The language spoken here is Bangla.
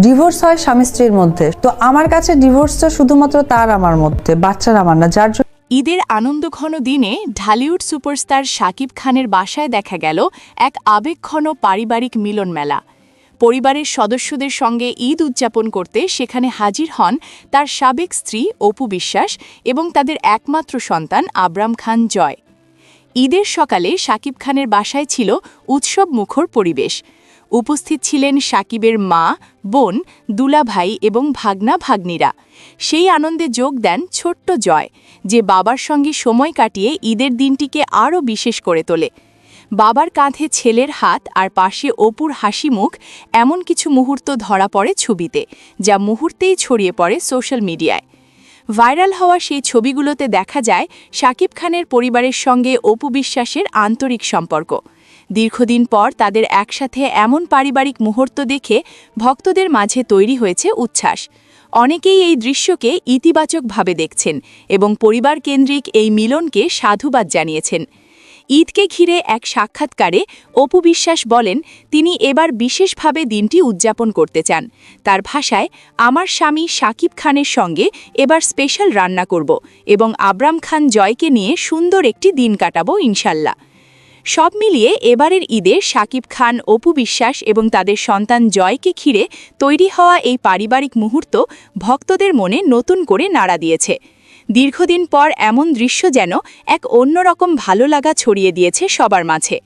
ডিভোর্স হয় স্বামী স্ত্রীর মধ্যে। তো আমার কাছে ডিভোর্সটা শুধুমাত্র তার আমার মধ্যে, বাচ্চার আমার না, যার জন্য ঈদের আনন্দঘন দিনে ঢালিউড সুপারস্টার শাকিব খানের বাসায় দেখা গেল এক আবেগঘন পারিবারিক মিলন মেলা। পরিবারের সদস্যদের সঙ্গে ঈদ উদযাপন করতে সেখানে হাজির হন তার সাবেক স্ত্রী অপু বিশ্বাস এবং তাদের একমাত্র সন্তান আবরাম খান জয়। ঈদের সকালে শাকিব খানের বাসায় ছিল উৎসবমুখর পরিবেশ। উপস্থিত ছিলেন শাকিবের মা, বোন, দুলাভাই এবং ভাগনা ভাগ্নিরা। সেই আনন্দে যোগ দেন ছোট্ট জয়, যে বাবার সঙ্গে সময় কাটিয়ে ঈদের দিনটিকে আরও বিশেষ করে তোলে। বাবার কাঁধে ছেলের হাত আর পাশে অপুর হাসি মুখ, এমন কিছু মুহূর্ত ধরা পড়ে ছবিতে, যা মুহূর্তেই ছড়িয়ে পড়ে সোশ্যাল মিডিয়ায়। ভাইরাল হওয়া সেই ছবিগুলোতে দেখা যায় শাকিব খানের পরিবারের সঙ্গে অপু বিশ্বাসের আন্তরিক সম্পর্ক। দীর্ঘদিন পর তাদের একসাথে এমন পারিবারিক মুহূর্ত দেখে ভক্তদের মাঝে তৈরি হয়েছে উচ্ছ্বাস। অনেকেই এই দৃশ্যকে ইতিবাচকভাবে দেখছেন এবং পরিবার কেন্দ্রিক এই মিলনকে সাধুবাদ জানিয়েছেন। ঈদকে ঘিরে এক সাক্ষাৎকারে অপু বিশ্বাস বলেন, তিনি এবার বিশেষভাবে দিনটি উদযাপন করতে চান। তার ভাষায়, আমার স্বামী শাকিব খানের সঙ্গে এবার স্পেশাল রান্না করব এবং আবরাম খান জয়কে নিয়ে সুন্দর একটি দিন কাটাবো ইনশাল্লাহ। সব মিলিয়ে এবারের ঈদে শাকিব খান, অপু বিশ্বাস এবং তাদের সন্তান জয়কে ঘিরে তৈরি হওয়া এই পারিবারিক মুহূর্ত ভক্তদের মনে নতুন করে নাড়া দিয়েছে। দীর্ঘদিন পর এমন দৃশ্য যেন এক অন্যরকম ভালো লাগা ছড়িয়ে দিয়েছে সবার মাঝে।